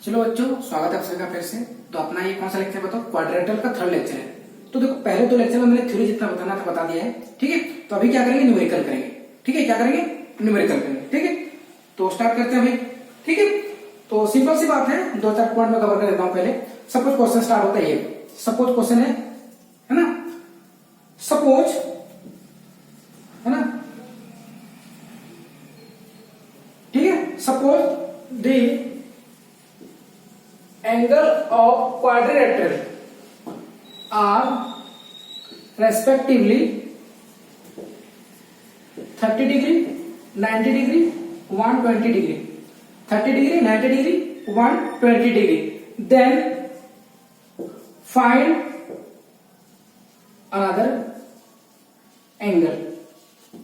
चलो बच्चों, स्वागत है आप सभी का फिर से। तो अपना ये कौन सा लेक्चर बताओ? क्वाड्रेटल का थर्ड लेक्चर है। तो देखो, पहले तो लेक्चर में मैंने थ्योरी जितना बताना था बता दिया है, ठीक है। तो अभी क्या करेंगे? न्यूमेरिकल करेंगे, ठीक है। क्या करेंगे? न्यूमेरिकल करेंगे, ठीक है। तो स्टार्ट करते हैं भाई, ठीक है। तो सिंपल सी बात है, 2-4 पॉइंट में कवर कर देता हूं पहले। सपोज क्वेश्चन स्टार्ट होता है ये, सपोज क्वेश्चन है ना। सपोज है ना, ठीक है। Suppose the angle of quadrilateral are respectively 30 degree, 90 degree, 120 degree, 30 degree, 90 degree, 120 degree. Then find another angle,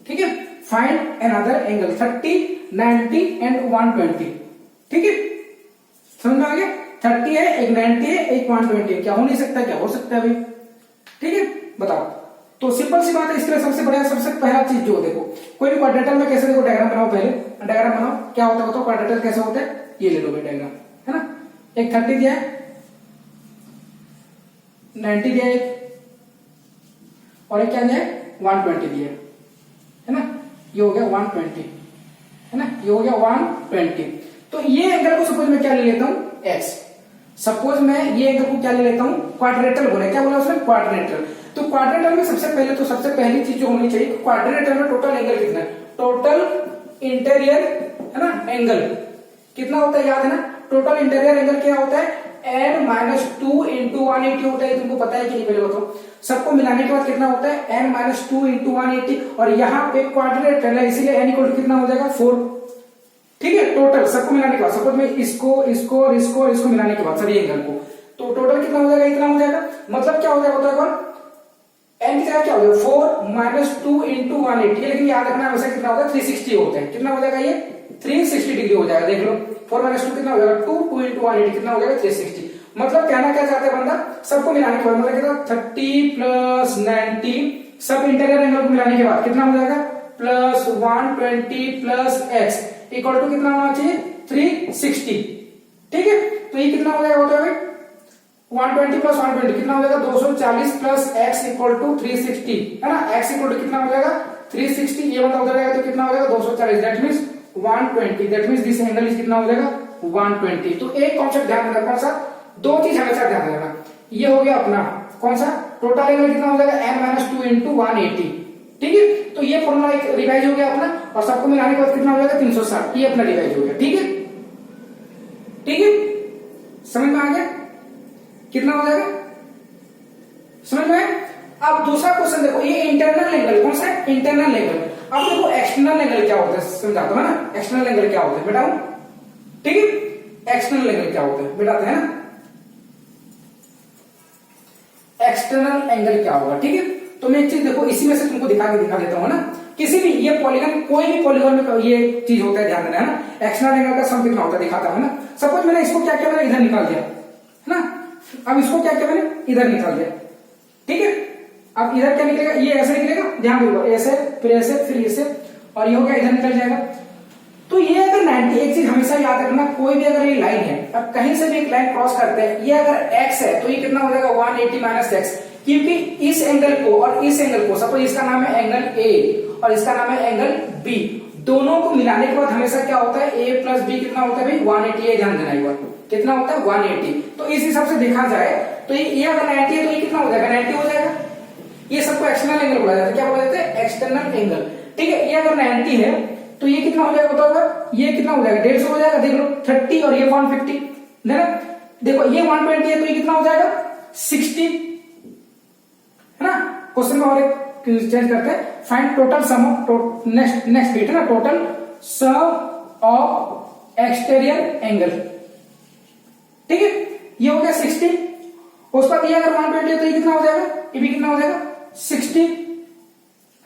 ठीक है। find another angle 30, 90 and 120, ठीक है। समझ में आ गया? 30 है, एक 90 है, एक 120 है। क्या हो नहीं सकता? क्या हो सकता है भाई, ठीक है। बताओ। तो सिंपल सी बात है। इसके लिए सबसे बढ़िया, सबसे पहला चीज जो देखो, कोई भी क्वाड्रेटल में कैसे, देखो डायग्राम बनाओ। पहले डायग्राम बनाओ। क्या होता है बताओ? क्वाड्रेटल कैसे होता है? ये ले लो भाई डायग्राम, है ना। एक 30 दिया है, 90 दिया है, और एक क्या दिया है? 120 दिया है ना। ये हो गया 120, है ना। ये हो गया 120। तो ये एंगल को सपोज मैं क्या ले लेता हूं? x। सपोज मैं ये एंगल को क्या ले लेता हूं? क्वाड्रेटल बोला। क्या बोला उसने? क्वाड्रेटल। तो क्वाड्रेटल में सबसे पहली चीज जो होनी चाहिए, क्वाड्रेटल में टोटल एंगल कितना है? टोटल इंटीरियर, है ना, एंगल कितना होता है? याद है ना? टोटल इंटीरियर एंगल क्या होता है? n-2 × 180 होता है। तुमको पता है कि नहीं? पहले बताओ। सबको मिलाने के बाद कितना होता है? n-2 × 180। और यहाँ पे क्वाड्रेटल है, इसीलिए n = कितना हो जाएगा? 4, ठीक है। टोटल सबको मिलाने के बाद, सपोज में इसको मिलाने के बाद सभी एंगल को, तो टोटल कितना हो जाएगा? इतना हो जाएगा। मतलब क्या हो जाएगा बताओ? n की जगह क्या हो जाएगा? 4 - 2 × 180। लेकिन याद रखना हमेशा कितना होता है? 360 होता है। कितना हो जाएगा? ये 360 डिग्री हो जाएगा। देख लो, 4 - 2 कितना हो जाएगा? 2 × 180 कितना हो जाएगा? 360। मतलब कहना क्या चाहते हैं बंदा? सबको मिलाने के बाद मतलब कितना? 30 + 90, सब इंटीरियर एंगल को मिलाने के बाद कितना हो जाएगा? +120 + x = कितना होना चाहिए? 360, ठीक है। तो ये कितना हो जाएगा बताओ भाई? 120 + 120 कितना हो जाएगा? 240 + x = 360, है ना। x = कितना हो जाएगा? 360। ये मतलब उधर जाएगा तो कितना हो जाएगा? 240। That means 120। That means this angle is कितना हो जाएगा? 120। तो एक कॉन्सेप्ट ध्यान रखना। कौन सा? दो चीज हमेशा ध्यान रखना। ये हो गया अपना कौन सा? टोटल एंगल कितना हो जाएगा? n-2 × 180, ठीक है। तो ये फॉर्मूला एक रिवाइज हो गया अपना, और सबको मिलाने के बाद कितना हो जाएगा? 360। ये अपना रिवाइज हो गया, ठीक है। ठीक है, समझ में आ गया? कितना हो जाएगा? समझ में आया? अब दूसरा क्वेश्चन देखो, ये इंटरनल एंगल कौन सा है? Internal angle. अब देखो एक्सटर्नल एंगल क्या होता है, समझाता हूं ना। एक्सटर्नल एंगल क्या होता है बेटा? ठीक है, एक्सटर्नल एंगल क्या होता है बेटा? है ना, एक्सटर्नल एंगल क्या होगा, ठीक है। तो मैं एक चीज देखो, इसी में से तुमको दिखा देता हूं ना। किसी भी ये पॉलीगन, कोई भी पॉलीगन में ये चीज होता है, ध्यान देना, है ना। एक्सटर्नल एंगल का सम कितना होता है दिखाता हूं ना। सपोज मैंने इसको क्या किया? मैंने इधर निकाल दिया, है ना। अब इसको क्या किया? मैंने इधर निकाल दिया, ठीक है। अब इधर क्या निकलेगा? ये ऐसे निकलेगा, ध्यान दो, ऐसे फिर ऐसे फिर ऐसे, और ये हो गया, इधर निकल जाएगा। तो ये अगर 90, एक चीज हमेशा याद रखना, कोई भी अगर ये लाइन है, अब कहीं से भी एक लाइन क्रॉस करते हैं, ये अगर x है तो ये कितना हो जाएगा? 180 - x। क्योंकि इस एंगल को और इस एंगल को, सपोज इसका नाम है एंगल A और इसका नाम है एंगल B, दोनों को मिलाने के बाद हमेशा क्या होता है? A + B कितना होता है भाई? 180। ध्यान देना एक बार, कितना होता है? 180। तो इस हिसाब से देखा जाए तो ये अगर 90 है तो ये कितना हो जाएगा? 90 हो जाएगा। ये सबको एक्सटर्नल एंगल बोला जाता है। क्या बोला जाता है? एक्सटर्नल एंगल, ठीक है। ये अगर 90 है तो ये कितना हो जाएगा बताओ? ये कितना हो जाएगा? 150 हो जाएगा। देख लो, 30 और ये 150, देखो ये 120 है तो ये कितना हो जाएगा? 60, है ना। क्वेश्चन में और एक चेंज करते हैं। Find total sum of, next bit है ना, total sum of exterior angle, ठीक है। ये हो गया 60। उसके बाद ये अगर 120 है तो ये कितना हो जाएगा? ये भी कितना हो जाएगा? 60,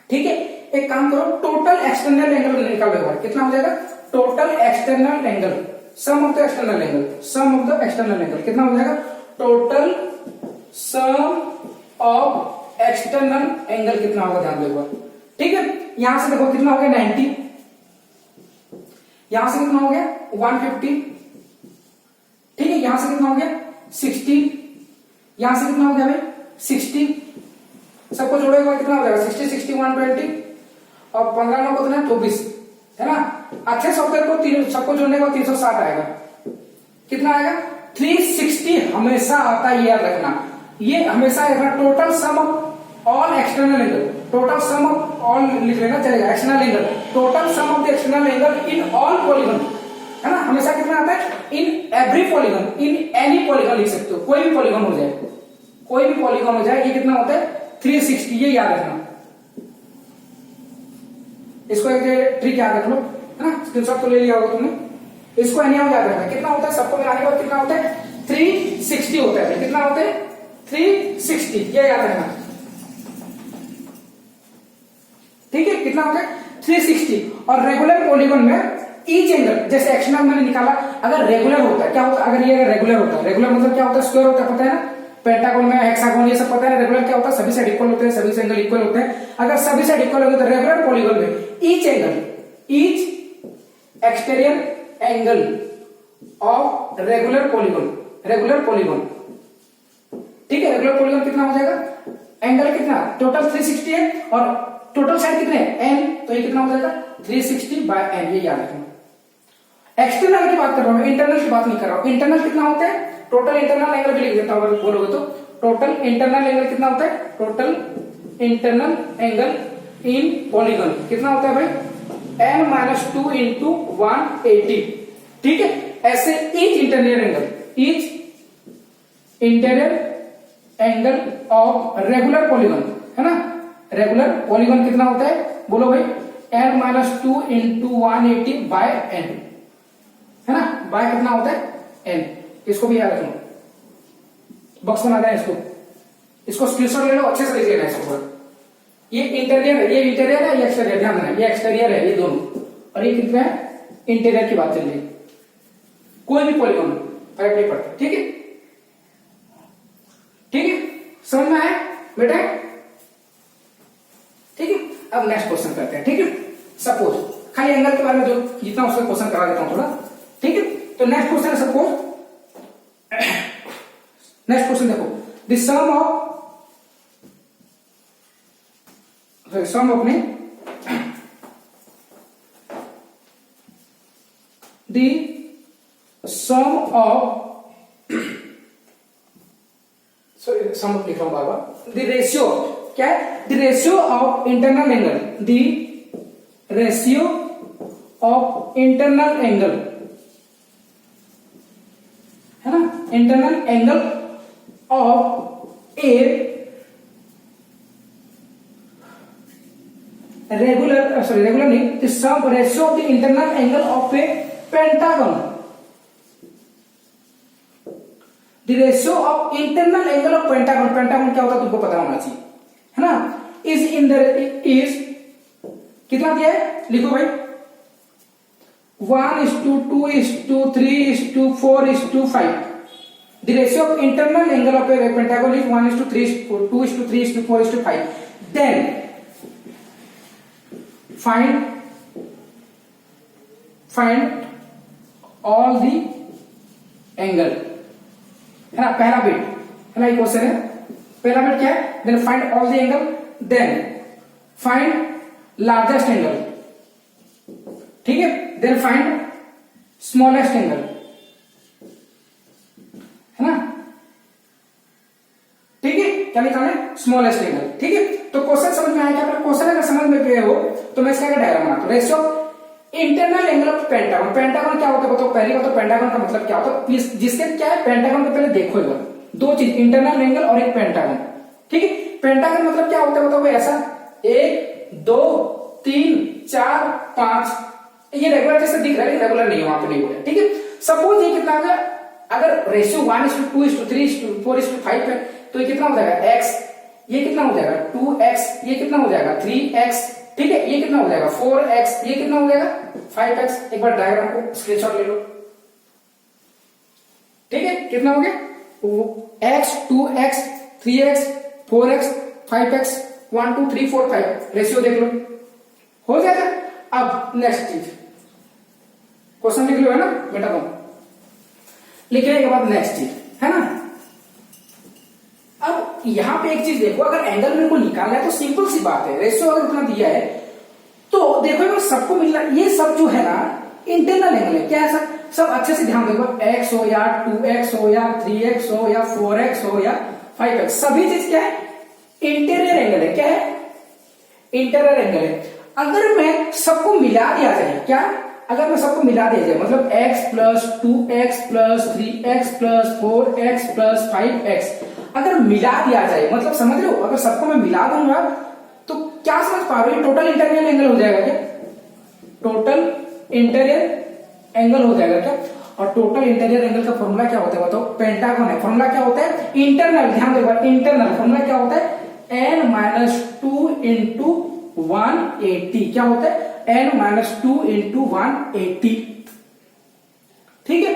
ठीक है। एक काम करो, टोटल एक्सटर्नल एंगल निकालो एक बार। कितना हो जाएगा? Total external angle, sum of the external angle, sum of the external angle कितना हो जाएगा? Total sum of external angle कितना होगा? ध्यान दो एक बार, ठीक है। यहां से देखो कितना हो गया? 90, यहां से कितना हो गया? 150, ठीक है। है, यहां से कितना हो गया 60, यहां से कितना हो गया भाई 60, सबको जोड़ेगा कितना हो जाएगा 60 60 120 और 15 9 को कितना 24 है ना। अच्छे सॉफ्टवेयर को सबको जोड़ने का 360 आएगा, कितना आएगा 360 हमेशा आता है, याद रखना ये हमेशा रखना। Total sum of all external angle, total sum of all लिख लेना चलेगा, external angle, total sum of the external angle in all polygon, है ना। हमेशा कितना आता है in every polygon, in any polygon लिख सकते हो, कोई भी पॉलीगन हो जाए, कोई भी पॉलीगन हो जाए, ये कितना होता है 360, ये याद रखना। इसको एक ट्रिक याद रख लो, है ना, स्क्रीनशॉट तो ले लिया होगा तुमने, इसको एनी याद रखना। कितना होता है सबको मिलाने के बाद कितना होता है 360 होता है, कितना होता है 360, ये याद रखना, ठीक है। कितना होता है 360। और रेगुलर पॉलीगन में ईच एंगल, जैसे एक्सटर्नल मैंने निकाला, अगर रेगुलर होता है क्या होता है, अगर ये रेगुलर होता है, रेगुलर मतलब क्या होता है स्क्वायर होता है, पता है ना, पेंटागन में हेक्सागन ये सब पता है। रेगुलर क्या होता है सभी साइड इक्वल होते हैं, सभी से एंगल इक्वल होते हैं। अगर सभी साइड इक्वल होंगे तो रेगुलर पॉलीगन में each angle, each exterior angle of regular polygon, regular polygon, ठीक है। रेगुलर पॉलीगन कितना हो जाएगा, एंगल कितना टोटल 360 है और टोटल साइड कितने n, तो ये कितना हो जाएगा 360 बाय n, ये याद रखना। एक्सटर्नल की बात कर रहा हूं, इंटरनल की बात नहीं कर रहा हूं। इंटरनल कितना होता है, टोटल इंटरनल एंगल भी लिख देता हूं अगर बोलोगे तो। टोटल इंटरनल एंगल कितना होता है, total internal angle in polygon कितना होता है भाई n-2 इंटू 180, ठीक है। ऐसे each interior angle, each interior angle of regular polygon, है ना। रेगुलर पॉलीगन कितना होता है बोलो भाई n-2 इंटू 180 बाय n, है ना। बाय कितना होता है n, इसको भी याद रखना, बॉक्स बना देना इसको स्क्रीनशॉट ले लो, अच्छे से लिख लेना इसको। ये इंटीरियर है, ये इंटीरियर है, ये एक्सटीरियर, ध्यान देना ये एक्सटीरियर है, ये दोनों, और ये कितना है इंटीरियर की बात चल रही है। कोई भी पॉलीगन फर्क नहीं पड़ता, ठीक है, ठीक है, समझ में आया बेटा, ठीक है। अब नेक्स्ट क्वेश्चन करते हैं, ठीक है। सपोज खाली एंगल के बारे में जो जितना उसका क्वेश्चन करा देता हूं थोड़ा, ठीक है। तो नेक्स्ट क्वेश्चन है सपोज, नेक्स्ट क्वेश्चन देखो, the sum of sum of ने the sum of sum of लिख रहा हूं बार बार, द रेशियो क्या है, the ratio of internal angle, the ratio of internal angle, है ना, internal angle of a regular, sorry regular नहीं, the sum ratio of the internal angle of a pentagon, the ratio of internal angle of pentagon, pentagon क्या होता है तुमको पता होना चाहिए, है ना। इज इन द इज कितना दिया है लिखो भाई 1:2:3:4:5, the ratio of internal angle of a pentagon is 1:3:2:3:4:5, then find all the angle, है ना। पहला बिट है ना, ये क्वेश्चन है, पहला बिट क्या है, then find all the angle, then find largest angle, ठीक है, देन फाइंड स्मॉलेस्ट एंगल, है ना, ठीक है। क्या लिखा है स्मॉलेस्ट एंगल, ठीक है। तो क्वेश्चन समझ में आया क्या, क्वेश्चन अगर समझ में गए हो तो मैं इसका डायग्राम बनाता हूं। Ratio internal angle of pentagon, pentagon क्या होता है बताओ, पहली बात तो पेंटागन का मतलब क्या होता है, प्लीज जिसके क्या है पेंटागन को पहले देखो एक बार, दो चीज इंटरनल एंगल और एक पेंटागन, ठीक है। पेंटागन मतलब क्या होता है बताओ भाई, ऐसा 1 2 3 4 5, ये रेगुलर जैसे दिख रहा है, रेगुलर नहीं है, वहां पे नहीं हो रहा है, ठीक है। सपोज ये कितना होगा, अगर रेशियो 1:2:3:4:5 है तो ये कितना हो जाएगा x, ये कितना हो जाएगा 2x, ये कितना हो जाएगा 3x, ठीक है, ये कितना हो जाएगा 4x, ये कितना हो जाएगा 5x। एक बार डायग्राम को स्क्रीनशॉट ले लो, ठीक है, कितना हो गया x 2x 3x 4x 5x 1 2 3 4 5, ratio देख लो, हो जाएगा। अब नेक्स्ट चीज क्वेश्चन लिख लो, है ना बेटा, तुम लिखने के बाद नेक्स्ट चीज है ना। अब यहां पे एक चीज देखो, अगर एंगल मेरे को निकालना है तो सिंपल सी बात है, रेशियो अगर उतना दिया है तो देखो अगर सबको मिलना, ये सब जो है ना इंटरनल एंगल है। क्या है सब सब अच्छे से ध्यान देखो, x हो या 2x हो या 3x हो या 4x हो या 5x, सभी चीज क्या है इंटीरियर एंगल है। क्या है इंटीरियर एंगल है। अगर मैं सबको मिला दिया जाए, क्या अगर मैं सबको मिला दिया जाए मतलब x plus 2x plus 3x plus 4x plus 5x अगर मिला दिया जाए, मतलब समझ लो अगर सबको मैं मिला दूंगा तो क्या समझ पा रहे हो, टोटल इंटीरियर एंगल हो जाएगा क्या, टोटल इंटीरियर एंगल हो जाएगा क्या। और टोटल इंटीरियर एंगल का फॉर्मूला क्या होता है बताओ, पेंटागन है। फॉर्मूला क्या होता है इंटरनल, ध्यान देखो इंटरनल फॉर्मूला क्या होता है n-2 इंटू 180, क्या होता है n-2 इंटू 180। ठीक है,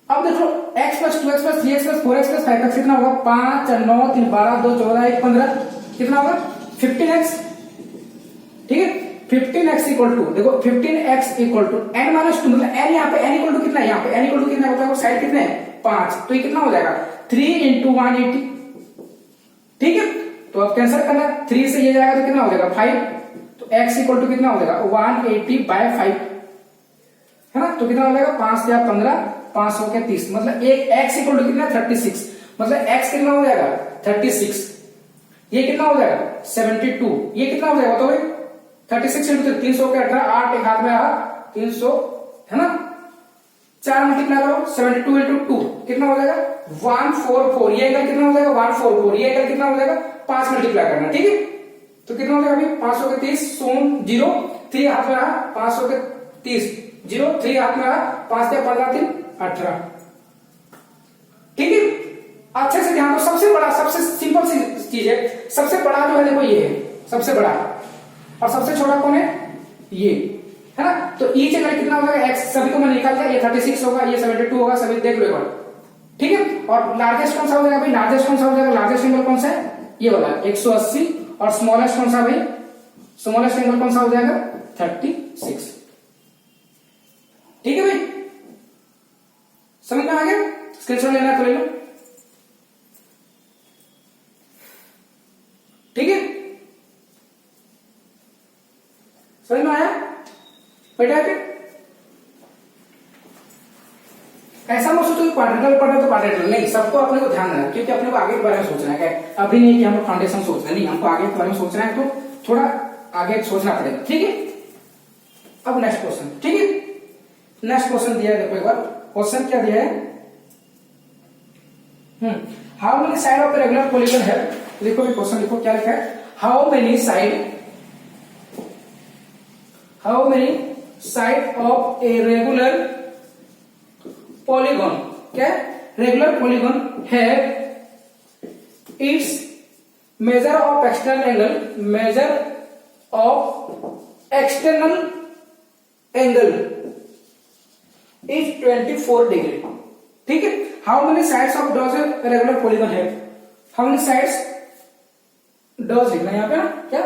अब देखो x plus 2x plus 3x plus 4x plus 5x कितना होगा, 5 9 3 12 2 14 1 15 कितना होगा 15x। ठीक है 15x इक्वल टू, देखो 15x equal to n minus 2, मतलब n यहाँ पे n इक्वल टू कितना है, यहाँ पे n इक्वल टू कितना होता है, साइड कितने 5, तो ये कितना हो जाएगा 3 इंटू 180। ठीक है, तो अब कैंसिल करना, 3 से ये जाएगा तो कितना हो जाएगा 5, तो x इक्वल टू कितना हो जाएगा 180 बाय 5 है ना, तो कितना हो जाएगा 5 या 15 500 के 30, मतलब एक x इक्वल टू कितना 36, मतलब x कितना हो जाएगा 36, ये कितना हो जाएगा 72, ये कितना हो जाएगा तो भाई 36 इंटू 300 के 18 8 एक हाथ में आ 300 है ना, 4 मल्टीप्लाई करो 72 इंटू 2 कितना हो जाएगा 144, ये एंगल कितना हो जाएगा 144, ये एंगल कितना हो जाएगा 5 मल्टीप्लाई करना। ठीक है, तो कितना हो जाएगा अभी 500 के 30 सोन 0 3 हाथ में आ 500 के 30 0 3 हाथ में आ 5 या 15 3 18। ठीक है, अच्छे से ध्यान दो, सबसे बड़ा सबसे सिंपल सी चीज है, सबसे बड़ा जो है देखो ये है सबसे बड़ा, और सबसे छोटा कौन है ये है ना, तो ईच एंगल कितना हो जाएगा x, सभी को मैंने निकाल दिया, ये 36 होगा ये 72 होगा, सभी देख लो एक बार। ठीक है, और लार्जेस्ट कौन सा हो जाएगा भाई, लार्जेस्ट कौन सा हो जाएगा, लार्जेस्ट एंगल कौन सा है ये वाला 180, और स्मॉलेस्ट कौन सा भाई, स्मॉलेस्ट एंगल कौन सा हो जाएगा 36। ठीक है भाई, समझ में आ गया, स्क्रीनशॉट लेना तो ले लो। ठीक है, समझ में आया बेटा के, ऐसा मत सोचो कि क्वाड्रेंटल पढ़ना तो क्वाड्रेंटल नहीं, सबको अपने को ध्यान देना, क्योंकि अपने को आगे के बारे में सोचना है, अभी नहीं कि हमको फाउंडेशन सोचना नहीं, हमको आगे के बारे में सोचना है, तो थोड़ा आगे सोचना पड़ेगा। ठीक है, अब नेक्स्ट क्वेश्चन। ठीक है, नेक्स्ट क्वेश्चन दिया है, देखो एक बार क्वेश्चन क्या दिया है, how many side of regular polygon है, देखो क्वेश्चन लिखो क्या लिखा है, how many side of a regular polygon, क्या रेगुलर पॉलीगन है its measure of external angle is 24 degree. ठीक है, how many sides of does regular polygon है, हाउ मेनी साइड्स डज लिखना यहां पे ना, क्या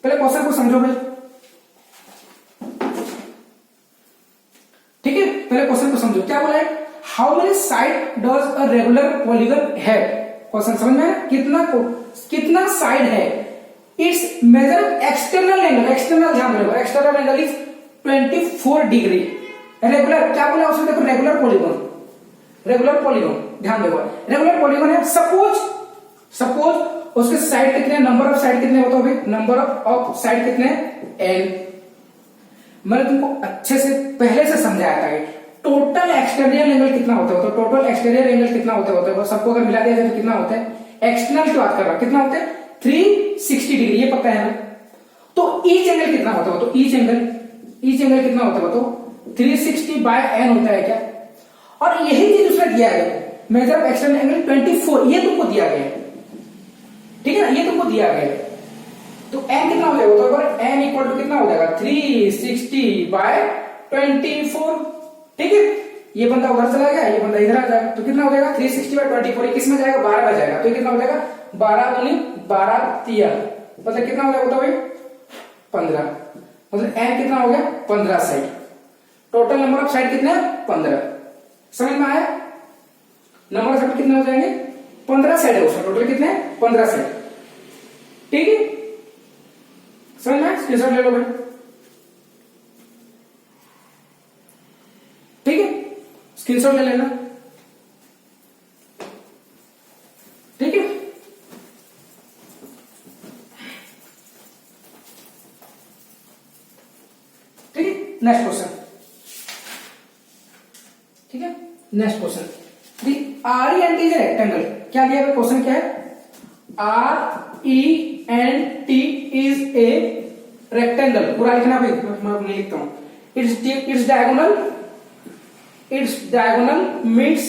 पहले क्वेश्चन को समझो भाई। ठीक है, पहले क्वेश्चन को समझो, क्या बोला है, how many side does a regular polygon है, क्वेश्चन समझ में, कितना साइड है, its major external angle, external ध्यान रखो, external angle is 24 degree. Regular क्या बोला उसमें, देखो रेगुलर पॉलीगन ध्यान देखो, रेगुलर पॉलीगन है, सपोज उसके साइड कितने, नंबर ऑफ साइड कितने होता है, नंबर ऑफ साइड कितने n, मैंने तुमको अच्छे से पहले से समझाया था कि टोटल एक्सटीरियर एंगल कितना होता है, तो टोटल एक्सटीरियर एंगल कितना होता है, सबको अगर मिला दिया जाए तो कितना होता है, एक्सटर्नल की बात कर रहा कितना होता है 360 डिग्री, ये पता है हमें। तो ईच एंगल कितना होता है, तो ईच एंगल कितना होता है तो 360 बाय n होता है क्या, और यही चीज उसने दिया है, मेजर ऑफ एक्सटर्नल एंगल 24, ये तुमको दिया गया है। ठीक है ना, ये तुमको दिया गया है, तो n कितना हो जाएगा, तो n इक्वल टू कितना हो जाएगा 360 बाय 24। ठीक है, ये बंदा उधर चला गया, ये बंदा इधर आ जाएगा, तो कितना हो जाएगा 360 बाय 24, किस में जाएगा 12 में जाएगा, तो ये कितना हो जाएगा 12 दूनी 12 तिया, मतलब कितना हो जाएगा तो भाई 15, मतलब n कितना हो गया 15 side, total number of side कितने 15। समझ में आया? नंबर ऑफ साइड कितने हो जाएंगे 15 साइड है उसका, टोटल कितने 15 साइड। ठीक है, समझ में? स्क्रीनशॉट ले लो भाई। ठीक है, स्क्रीनशॉट ले लेना। ठीक है, ठीक है, नेक्स्ट क्वेश्चन। ठीक है, next question. The R E N T is rectangle. क्या दिया है क्वेश्चन? क्या है? R E N T is a rectangle. पूरा लिखना भाई, मैं नहीं लिखता हूं। Its diagonal meets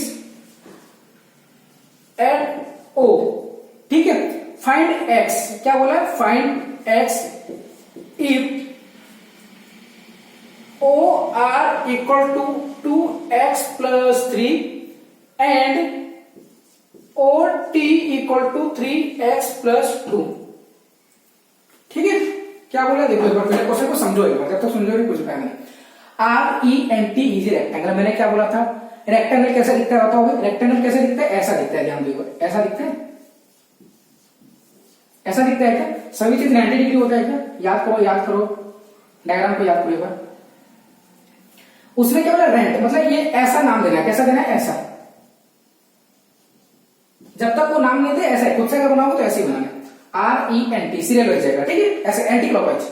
at O. ठीक है, फाइंड एक्स। क्या बोला है? Find x if O R equal to 2x plus 3 and O T equal to 3x plus 2। ठीक है, क्या बोला देखो एक बार, पहले क्वेश्चन को समझो एक बार, जब तक समझो नहीं कुछ नहीं। R E N T is rectangle. मैंने क्या बोला था? रेक्टेंगल कैसा दिखता है बताओ? रेक्टेंगल कैसे दिखता है? ऐसा दिखता है, ध्यान दो। ऐसा दिखता है, ऐसा दिखता है क्या? सभी चीज 90 डिग्री होता है क्या? याद करो, याद करो, डायग्राम को याद करो एक बार। उसने क्या बोला? रेंट, मतलब ये ऐसा नाम देना है। कैसा देना है? ऐसा। जब तक वो नाम नहीं दे ऐसा, खुद से अगर बनाओगे तो ऐसे ही बनाना है। R E N T serial हो जाएगा। ठीक है, ऐसे anti clockwise.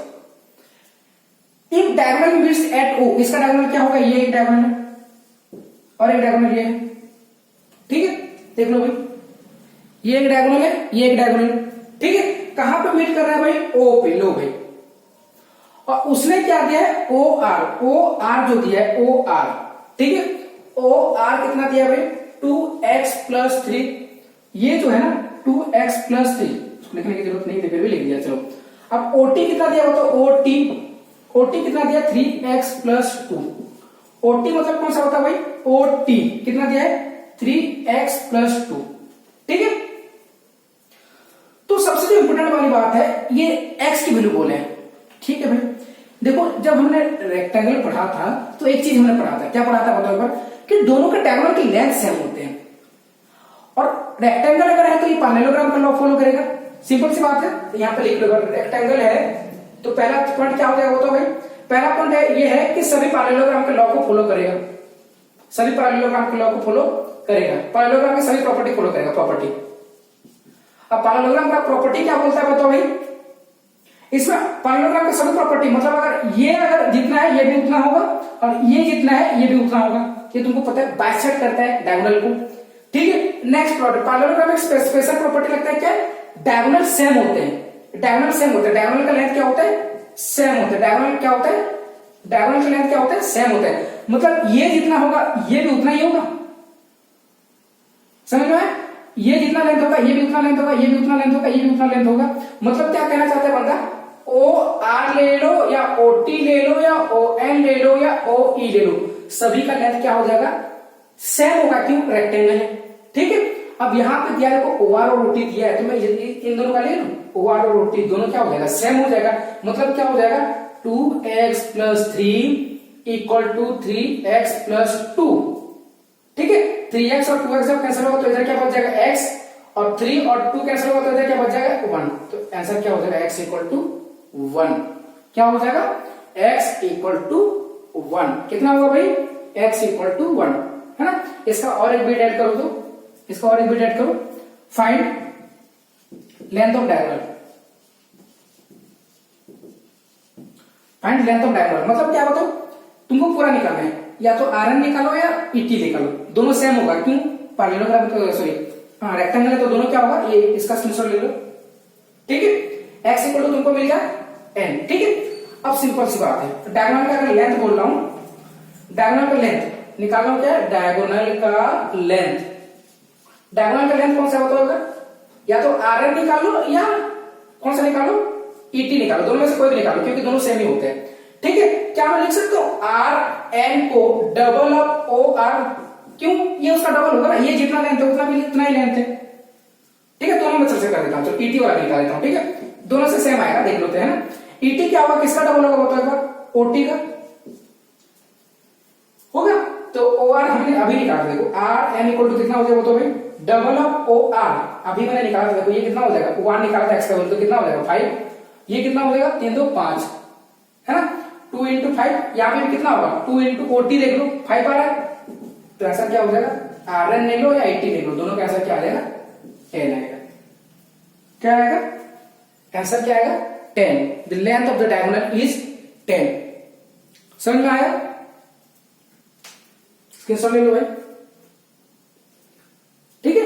If diagonal meets at O, इसका डायगोनल क्या होगा? ये एक डायगोनल है और एक डायगोनल ये है। ठीक है, देख लो भाई, ये एक डायगोनल है, ये एक डायगोनल है। ठीक है, कहां पे मीट कर रहा है भाई? ओ पे। लो भाई, और उसने क्या दिया है? O R. ओ आर जो दिया है ओ आर। ठीक है, ओ आर कितना दिया भाई? 2x plus 3। ये जो है ना 2x प्लस 3, उसको लिखने की जरूरत नहीं थी, फिर भी लिख दिया। चलो, अब ओटी कितना दिया? बताओ ओटी। ओटी कितना दिया? 3x plus 2। ओटी मतलब कौन सा होता है भाई? ओटी कितना दिया है? 3x plus 2। ठीक है, तो सबसे जो इंपोर्टेंट वाली बात है, ये x की वैल्यू बोले हैं। ठीक है भाई, देखो जब हमने रेक्टेंगल पढ़ा था तो एक चीज हमने पढ़ा था। क्या पढ़ा था बताओ एक बार? कि दोनों के डायगोनल की लेंथ सेम होते हैं, और रेक्टेंगल अगर है तो ये पैरेललोग्राम का लॉ फॉलो करेगा। सिंपल सी बात है, यहां पे लिख लो। रेक्टेंगल है तो पहला पॉइंट क्या हो जाएगा? तो भाई पहला पॉइंट है ये है कि सभी पैरेललोग्राम के लॉ को फॉलो करेगा। सभी पैरेललोग्राम के लॉ को फॉलो करेगा। पैरेललोग्राम की सभी प्रॉपर्टी फॉलो करेगा। प्रॉपर्टी, अब पैरेललोग्राम का प्रॉपर्टी क्या बोलता है बताओ भाई? इसमें पैरेललोग्राम की सभी प्रॉपर्टी, मतलब अगर जितना है ये भी उतना होगा, और ये जितना है ये भी उतना होगा। ये तुमको पता है, बाइसेक्ट करता है डायगोनल को। ठीक है, नेक्स्ट प्रॉपर्टी, पैरेललोग्राम एक स्पेशल प्रॉपर्टी लगता है क्या? डायगोनल सेम होते हैं। डायगोनल सेम होते हैं। डायगोनल का लेंथ क्या होता है? सेम होता है। डायगोनल क्या होता है? डायगोनल का लेंथ क्या होता है? सेम होता है। मतलब ये जितना होगा ये भी उतना ही होगा। समझ में आया? ये जितना लेंथ होगा ये भी उतना लेंथ होगा, ये भी उतना लेंथ होगा, ये भी उतना लेंथ होगा। मतलब क्या कहना चाहता है बंदा? ओ आर ले लो या ओ टी ले लो या ओ एन ले लो या ओ ई ले लो, सभी का लेंथ क्या हो जाएगा? सेम होगा। क्यों? रेक्टेंगल है। ठीक है, अब यहां पे दिया है ओ आर और ओ टी दिया है, तो मैं इन दोनों का ले लूं। ओ आर और ओ टी दोनों क्या हो जाएगा? सेम हो जाएगा। मतलब क्या हो जाएगा? 2x plus 3 equal to 3x plus 2। ठीक है, 3x और 2x जब कैंसिल होगा तो इधर क्या बच जाएगा? x, और 3 और 2 कैंसिल होगा तो इधर क्या बच जाएगा? 1। तो आंसर क्या हो जाएगा? x equal to 1। क्या हो जाएगा? x equal to 1। कितना होगा भाई? x इक्वल टू 1, है ना? इसका और एक बिट ऐड करो, तो इसका और एक बिट ऐड करो। Find length of diagonal. Find length of diagonal मतलब क्या बताओ? तुमको पूरा निकालना है, या तो आर एन निकालो या ईटी निकालो, दोनों सेम होगा। क्यों? पैरेललोग्राम, सॉरी रेक्टेंगल है तो दोनों क्या होगा? ये इसका स्क्रीनशॉट ले लो। ठीक है, x इक्वल टू तुमको मिल गया n। ठीक है, अब सिंपल सी बात है, डायगोनल का अगर लेंथ बोल रहा हूं, डायगोनल का लेंथ निकालना क्या है? डायगोनल का लेंथ। डायगोनल का लेंथ कौन सा होता है? या तो आर एन निकालो या कौन सा निकालो? ईटी निकालो, दोनों में से कोई भी निकालो, क्योंकि दोनों सेम ही होते हैं। ठीक है, क्या मैं लिख सकता हूं आर एन को डबल ऑफ ओ आर? क्यों? ये उसका डबल होगा ना, ये जितना लेंथ है उतना भी इतना ही लेंथ है। ठीक है, दोनों में चर्चा कर देता हूं। चलो ईटी वाला निकाल देता हूं। ठीक है, दोनों से सेम आएगा, देख लेते हैं ना। ईटी क्या होगा? किसका डबल होगा बताओ एक बार? ओटी का। मैंने अभी निकाला, देखो आर एन इक्वल टू कितना हो जाएगा तो भाई डबल ऑफ ओ आर, अभी मैंने निकाला था, देखो ये कितना हो जाएगा, वन निकाला था एक्स का वैल्यू, तो कितना हो जाएगा 5, ये कितना हो जाएगा 3 2 5 है ना, 2 into 5, यहाँ पे भी कितना होगा 2 into 40 देख लो 5 आ रहा है, तो ऐसा क्या हो जाएगा आर एन ले लो या 80 ले लो, दोनों का आंसर क्या आ जाएगा 10 आएगा। क्या आएगा आंसर, क्या आएगा 10, the length of the diagonal is 10। समझ में आया, स्क्रीनशॉट ले लो भाई, ठीक है।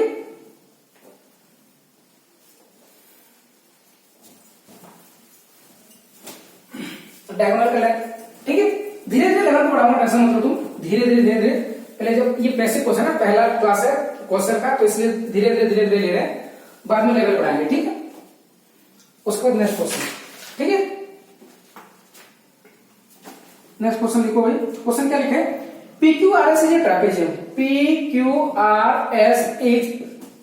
डायगोनल का लेंथ, ठीक है, धीरे धीरे लेवल बढ़ाऊंगा, टेंशन मत लो तुम, धीरे धीरे पहले जब ये बेसिक क्वेश्चन है, पहला क्लास है क्वेश्चन का, तो इसलिए धीरे धीरे ले रहे हैं, बाद में लेवल बढ़ाएंगे, ठीक है। उसके बाद नेक्स्ट क्वेश्चन, ठीक है, नेक्स्ट क्वेश्चन लिखो भाई। क्वेश्चन क्या लिखे, PQRS is a trapezium, PQRS is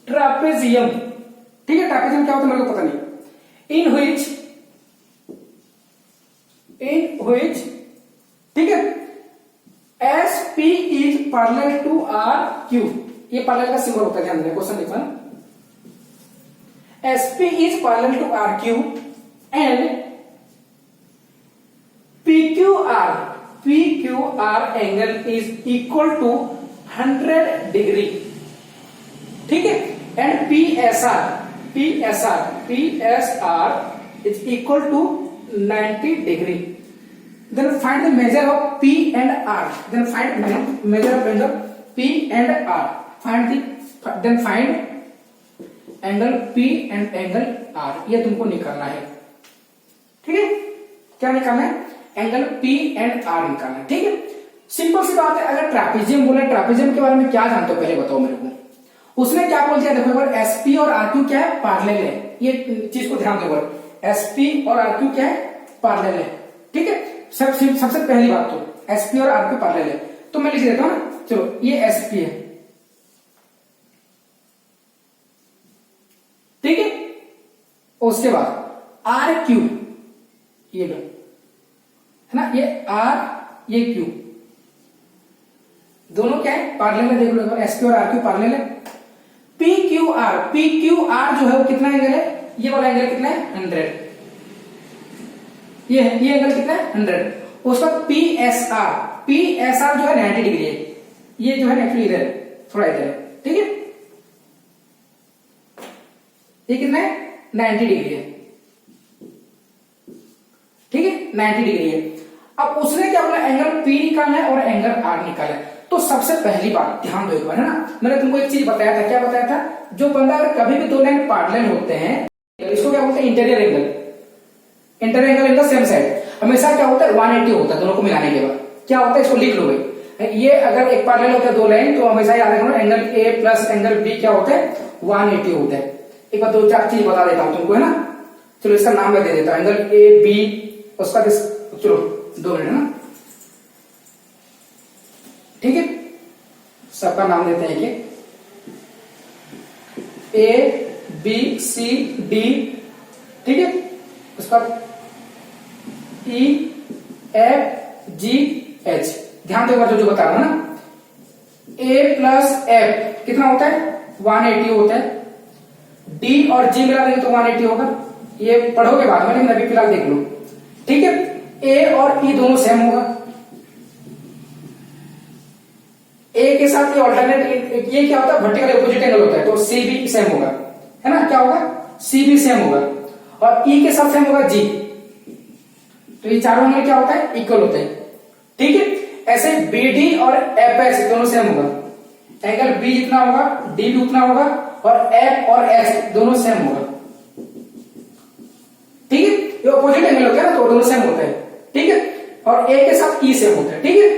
trapezium, ठीक है। ट्रापेजियम क्या होता है मेरे को पता नहीं, इन which ठीक है SP is parallel to RQ, ये पैरेलल का सिंबल होता है, ध्यान देना, क्वेश्चन लिखना SP is parallel to RQ and PQR angle is equal to 100 degree, ठीक है, and PSR is equal to 90 degree, then find the measure of P and R, then find measure of angle P and R, then find angle P and angle R, ये तुमको निकालना है, ठीक है। क्या निकालना है, एंगल P एंड R निकालना है, ठीक है। सिंपल सी बात है, अगर ट्रापेजियम बोले, ट्रापेजियम के बारे में क्या जानते हो पहले बताओ मेरे को। उसने क्या बोल दिया, देखो एक बार SP और RQ क्या है, पैरेलल है, ये चीज को ध्यान दो, SP और RQ क्या है, पैरेलल है, ठीक है। सबसे पहली बात तो SP और RQ पैरेलल है, तो मैं लिख देता हूं ना, चलो ये SP है, ठीक है। उसके बाद RQ, ये लो है ना, ये R ये Q, दोनों क्या है पैरेलल है, देख लो SP और RQ पैरेलल है। PQR जो है वो कितना एंगल है, ये वाला एंगल कितना है 100, ये एंगल कितना है 100। उसका PSR जो है 90 डिग्री है, ये जो है एक्चुअली इधर है, थोड़ा इधर है, ठीक है, ये कितना है 90 डिग्री है, ठीक है 90 डिग्री है। अब उसने क्या बोला, एंगल P निकालना है और एंगल R निकालना है। तो सबसे पहली बात ध्यान दो एक बार, है ना, मैंने तुमको एक चीज बताया था, क्या बताया था, जो बंदा अगर कभी भी दो लाइन पैरेलल होते हैं, इसको क्या बोलते हैं interior angle, interior angle in the same side, हमेशा क्या होता है 180 होता है, दोनों को मिलाने के बाद क्या होता है, इसको लिख लो भाई, ये अगर एक पैरेलल होता है दो लाइन, तो हमेशा याद रखना angle A plus angle B क्या होता है 180 होता है। एक बार दो चार चीज बता देता हूं तुमको, है ना, चलो इसका नाम मैं दे देता हूं, एंगल AB, उसका चलो 2 मिनट, है ना, ठीक है, सबका नाम देते हैं कि ABCD, ठीक है, उसका EFGH, ध्यान दो जो बता रहा हूं ना, A प्लस F कितना होता है 180 होता है, D और G मिला देंगे तो 180 होगा, ये पढ़ोगे बाद में, लेकिन अभी फिलहाल देख लो, ठीक है। A और E दोनों सेम होगा, A के साथ ये ऑल्टरनेट, ये क्या होता है वर्टिकल अपोजिट एंगल होता है, तो C भी सेम होगा, है ना, क्या होगा C भी सेम होगा, और E के साथ सेम होगा G, तो ये चारों एंगल क्या होता है इक्वल होते हैं, ठीक है। ऐसे BD और FH दोनों सेम होगा, एंगल B जितना होगा D भी उतना होगा, और F और H दोनों सेम होगा, ठीक है, ये अपोजिट एंगल होता है ना, तो दोनों सेम होते हैं, ठीक है, और A के साथ E सेम होता है, ठीक है,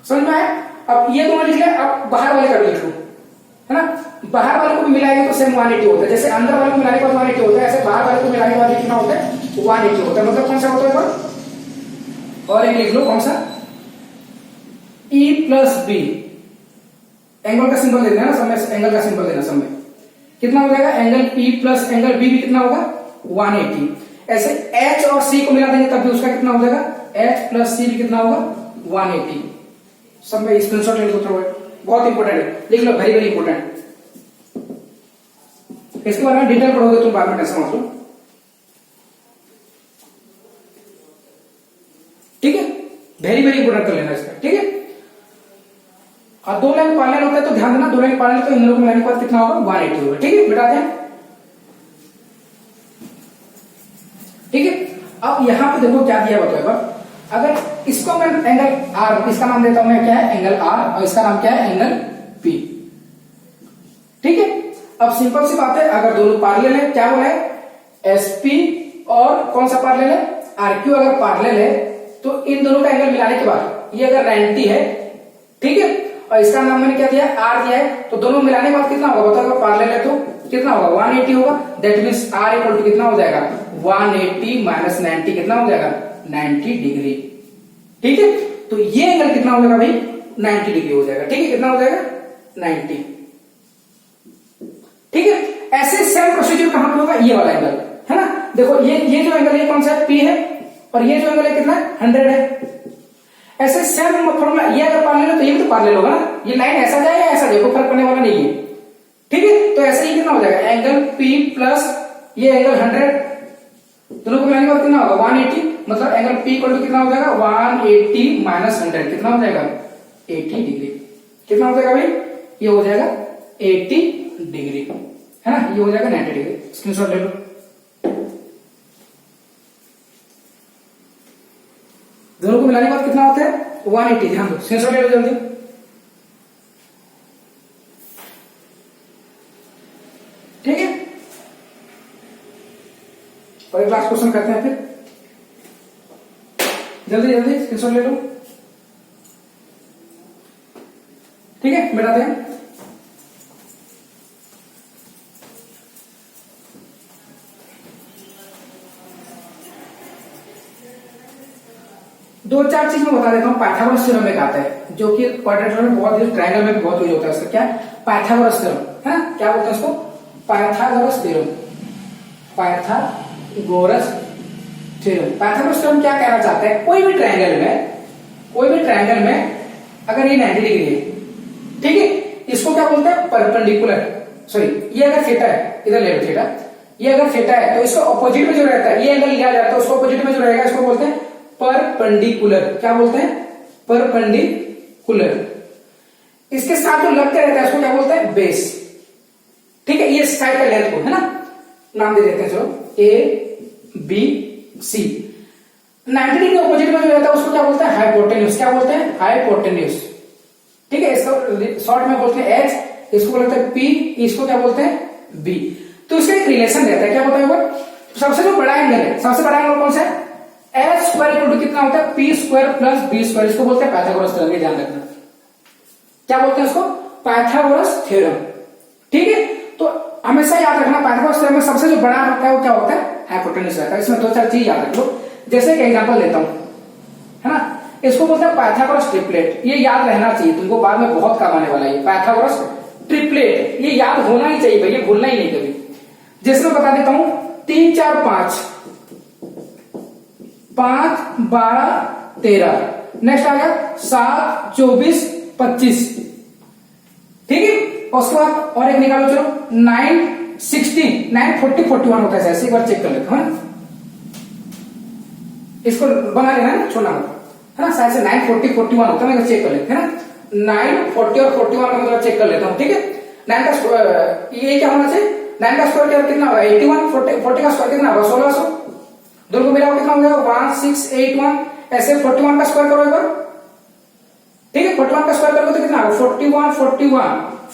समझ में आया। अब ये दोनों लिख लिया, अब बाहर वाले का भी लिख लो, है ना, बाहर वाले को भी मिलाएंगे तो सेम 180 होता है, जैसे अंदर वाले को मिलाने के बाद 180 होता है, ऐसे बाहर वाले को मिलाने के बाद कितना होता है 180 होता है, मतलब कौन सा होता है, और एक लिख लो कौन सा, E प्लस B, एंगल का सिंबल देना है ना समय, एंगल का सिंबल देना समय, कितना हो जाएगा angle E plus angle B भी कितना होगा 180। ऐसे H और C को मिला देंगे तब भी उसका कितना हो जाएगा, H प्लस C भी कितना होगा 180। सब में स्क्रीनशॉट ले लो थोड़ा, बहुत इंपॉर्टेंट है, लिख लो, वेरी वेरी इंपॉर्टेंट। इसके बारे में डिटेल पढ़ोगे तुम बाद में, टेंशन मत लो, ठीक है, वेरी वेरी इंपॉर्टेंट कर लेना इसका, ठीक है। और 2 लाइन पैरेलल होता है तो ध्यान देना, 2 लाइन पैरेलल तो इन लोगों को मिलाने के बाद कितना होगा, 180 होगा, ठीक है, मिटाते हैं, ठीक है। अब यहां पे देखो क्या दिया बताओ, अगर इसको मैं एंगल आर, इसका नाम देता हूं मैं क्या है, एंगल आर, और इसका नाम क्या है, एंगल पी, ठीक है। अब सिंपल सी बात है, अगर दोनों पैरेलल है, क्या बोला है, एसपी और कौन सा पैरेलल है, आरक्यू अगर पैरेलल है तो इन दोनों का एंगल मिलाने के बाद ये अगर 90 है, ठीक है, और इसका नाम मैंने क्या दिया, आर दिया है, तो दोनों मिलाने के बाद कितना होगा बताओ, अगर पैरेलल है तो कितना होगा, 180 होगा। That means R equal to कितना हो जाएगा, 180 माइनस 90 कितना हो जाएगा, 90 डिग्री, ठीक है। तो ये एंगल कितना हो जाएगा भाई, 90 डिग्री हो जाएगा, ठीक है, कितना हो जाएगा, 90, ठीक है। ऐसे सेम प्रोसीजर कहां पे होगा, ये वाला एंगल है ना, देखो ये जो एंगल है कौन सा है, पी है, और ये जो एंगल है कितना है, 100 है। ऐसे सेम फॉर्मूला, ये अगर पैरेलल है तो ये भी तो पैरेलल होगा ना, ये लाइन ऐसा जाए या ऐसा जाए, कोई फर्क पड़ने वाला नहीं है, ठीक है। तो ऐसे ही कितना हो जाएगा, एंगल पी प्लस ये एंगल 100, दोनों को मिलाने के बाद कितना होगा, 180, मतलब एंगल पी इक्वल टू कितना हो जाएगा, 180 माइनस 100 कितना हो जाएगा, 80 डिग्री, कितना हो जाएगा भाई, ये हो जाएगा 80 डिग्री, है ना, ये हो जाएगा 90 डिग्री, स्क्रीनशॉट ले लो। दोनों को मिलाने के बाद कितना होता है, 180, ध्यान दो, स्क्रीनशॉट ले लो जल्दी। ठीक है, और एक लास्ट क्वेश्चन करते हैं फिर, जल्दी जल्दी स्क्रीनशॉट ले लो, ठीक है, मिटाते हैं। दो चार चीज मैं बता देता हूँ। पाइथागोरस थ्योरम एक आता है जो कि क्वाड्रेटर में बहुत, ट्रायंगल में भी बहुत यूज होता है उसका, क्या पाइथागोरस थ्योरम, है ना, क्या बोलते हैं उसको, Pythagoras theorem, Pythagoras theorem. Pythagoras theorem क्या कहना चाहता है, कोई भी ट्रायंगल में अगर ये 90 डिग्री है, ठीक है, इसको क्या बोलते हैं, परपेंडिकुलर, सॉरी ये अगर थीटा है, इधर ले लो थीटा, ये अगर थीटा है तो इसको ऑपोजिट में जो रहता है, ये एंगल लिया जाता है, उसको ऑपोजिट में जो रहेगा इसको बोलते हैं परपेंडिकुलर, क्या बोलते हैं, परपेंडिकुलर। इसके साथ जो लगते रहता है उसको क्या बोलते हैं, बेस, ठीक है। ये साइड का लेंथ को, है ना, नाम दे देते हैं, चलो A B C. 90 degree opposite में जो रहता है उसको क्या बोलते हैं, हाइपोटेन्यूज, क्या बोलते हैं, हाइपोटेन्यूज, ठीक है। इसको शॉर्ट में बोलते हैं एच, इसको बोलते हैं पी, इसको क्या बोलते हैं बी। तो इसका एक रिलेशन रहता है, क्या बताओगे, सबसे जो बड़ा एंगल है, सबसे बड़ा एंगल कौन सा है, एच स्क्वायर इक्वल टू कितना होता है, P square plus B square, इसको बोलते हैं पाइथागोरस थ्योरम, ध्यान रखना, क्या बोलते हैं इसको, पाइथागोरस थ्योरम, ठीक है। तो हमेशा याद रखना पाइथागोरस थ्योरम में सबसे जो बड़ा होता है वो क्या होता है, हाइपोटेन्यूज रहता है। इसमें दो चार चीज याद रख लो, जैसे एक एग्जांपल लेता हूं, है ना, इसको बोलते हैं पाइथागोरस ट्रिपलेट, ये याद रहना चाहिए तुमको, बाद में बहुत काम आने वाला है पाइथागोरस ट्रिपलेट, ये याद होना ही चाहिए भाई, ये भूलना ही नहीं कभी। जैसे मैं बता देता हूं, 3 4 5 5 12 13, नेक्स्ट आ गया 7 24 25, ठीक है। और उसके बाद और एक निकालो, चलो 9 16 9 40 41 होता है, ऐसे एक बार चेक कर लेते हैं, इसको बना लेना है, छोड़ना मत, है ना, शायद से 9 40 41 होता है, मैं चेक कर लेते हैं, है ना, 9 40 और 41 का मतलब चेक कर लेता हूं, ठीक है। 9 का स्क्वायर ये क्या होना चाहिए, 9 का स्क्वायर कितना होगा 81, 40 का स्क्वायर कितना होगा 1600, दोनों को मिला कितना हो गया 1681, ऐसे 41 का स्क्वायर करो एक बार, ठीक है, 41 का स्क्वायर करोगे तो कितना होगा 41 41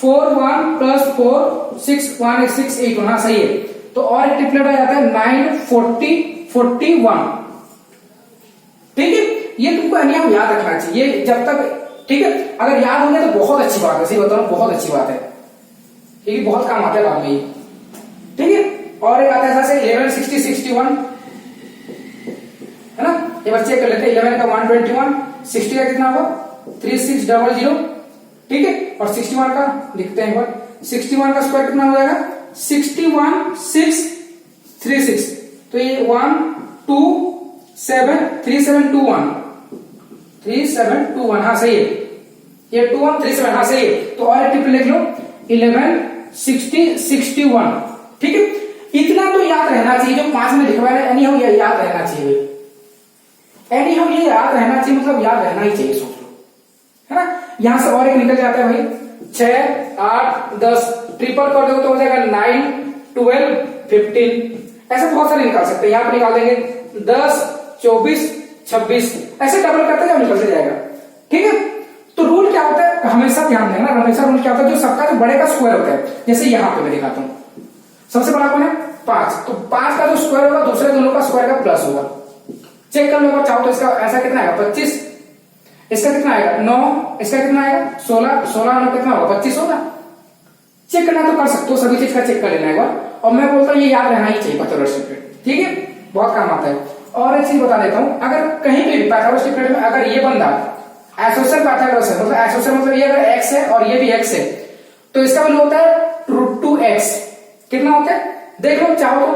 4 1 प्लस 4 6 1 6 8 1, हाँ सही है। तो और एक ट्रिपलेट हो जाता है 9 40 41, ठीक है। ये तुमको नियम याद रखना चाहिए जब तक, ठीक है, अगर याद होंगे तो बहुत अच्छी बात है, सही बताओ बहुत अच्छी बात है, ठीक है, बहुत काम आता है बाद में ये, ठीक है। और एक आता है जैसे 11 60 61, है ना, एक बार चेक कर लेते हैं, 11 का 121, 60 का कितना होगा 3600, ठीक है, और 61 का लिखते हैं एक बार, 61 का स्क्वायर कितना हो जाएगा 61636, तो ये 1 2 7 3721, 3721, हाँ सही है, ये 2137 हाँ सही है। तो और एक टिप लिख लो 11 60 61। ठीक है, इतना तो याद रहना चाहिए जो 5 में लिखवा है, एनी हाउ ये याद रहना चाहिए, एनी हाउ ये याद रहना चाहिए, मतलब याद रहना ही चाहिए, सोच लो, है ना। यहां से और एक निकल जाता है भाई 6 8 10, ट्रिपल कर दो तो हो जाएगा 9 12 15, ऐसे बहुत सारे निकाल सकते हैं। यहां पर निकाल देंगे 10 24 26, ऐसे डबल करते जाओ निकलते जाएगा। ठीक है, तो रूल क्या होता है हमेशा ध्यान देना, हमेशा रूल क्या होता है जो सबका जो बड़े का स्क्वायर होता है, जैसे यहां पे मैं दिखाता हूं, सबसे बड़ा कौन है 5, तो 5 का जो स्क्वायर होगा दूसरे दोनों का स्क्वायर का प्लस होगा। चेक कर लो चाहो तो इसका ऐसा कितना आएगा 25, इसका कितना आएगा 9, इसका कितना आएगा 16, 16 9 कितना होगा 25 होगा। चेक करना तो कर सकते हो, सभी चीज का चेक कर लेना एक बार, और मैं बोलता हूँ ये याद रहना ही चाहिए पाइथागोरस ट्रिपलेट। ठीक है, बहुत काम आता है। और एक चीज बता देता हूं, अगर कहीं पे भी पाइथागोरस ट्रिपलेट में अगर ये बंदा एसोसिएट पाइथागोरस है, मतलब एसोसिएट मतलब ये अगर x है और ये भी x है, तो इसका वैल्यू होता है √2x। कितना होता है देख लो चाहो तो,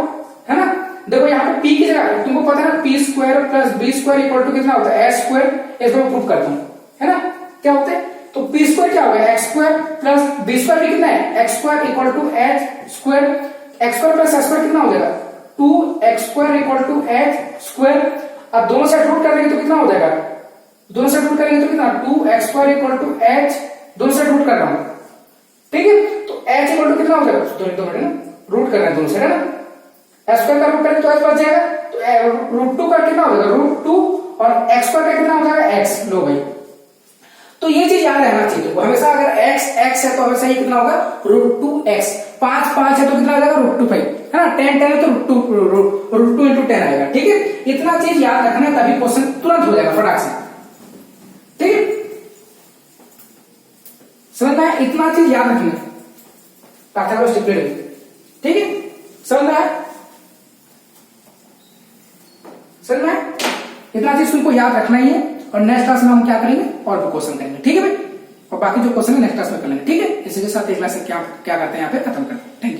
है ना। देखो यहाँ पे p की जगह तुमको पता है ना p square plus b square equal to कितना होता है s स्क्वायर, इसको मैं प्रूव करता हूं, है ना। क्या होता है तो p स्क्वायर क्या होगा x square plus b square भी कितना है x square equal to h square, x square plus s square कितना हो जाएगा 2x square equal to h square. अब दोनों साइड रूट कर देंगे तो कितना हो जाएगा, दोनों साइड रूट करेंगे तो कितना 2x square equal to h, दोनों साइड रूट कर रहा हूं। ठीक है, तो h इक्वल टू कितना हो जाएगा, दो मिनट ना रूट करना है दोनों साइड, है ना। s स्क्वायर का रूट करेंगे तो h बच जाएगा, तो √2 का कितना हो जाएगा √2 और x स्क्वायर का कितना हो जाएगा x। लो भाई, तो ये चीज याद रहना चाहिए तुमको हमेशा, अगर x है तो हमेशा ये कितना होगा √2x, 5 5 है तो कितना आ जाएगा √2 5, है ना। 10 10 है तो √2 into 10 आएगा। ठीक है, इतना चीज याद रखना है तभी क्वेश्चन तुरंत हो जाएगा फटाक से। ठीक है, समझ में आया, इतना चीज याद रखना है पाइथागोरस ट्रिपलेट। ठीक है, समझ में आया, समझ में आया, इतना चीज तुमको याद रखना ही है। और नेक्स्ट क्लास में हम क्या करेंगे और भी क्वेश्चन करेंगे। ठीक है भाई, और बाकी जो क्वेश्चन है नेक्स्ट क्लास में करेंगे। ठीक है, इसी के साथ एक क्लास क्या करते हैं यहाँ पे खत्म करते हैं।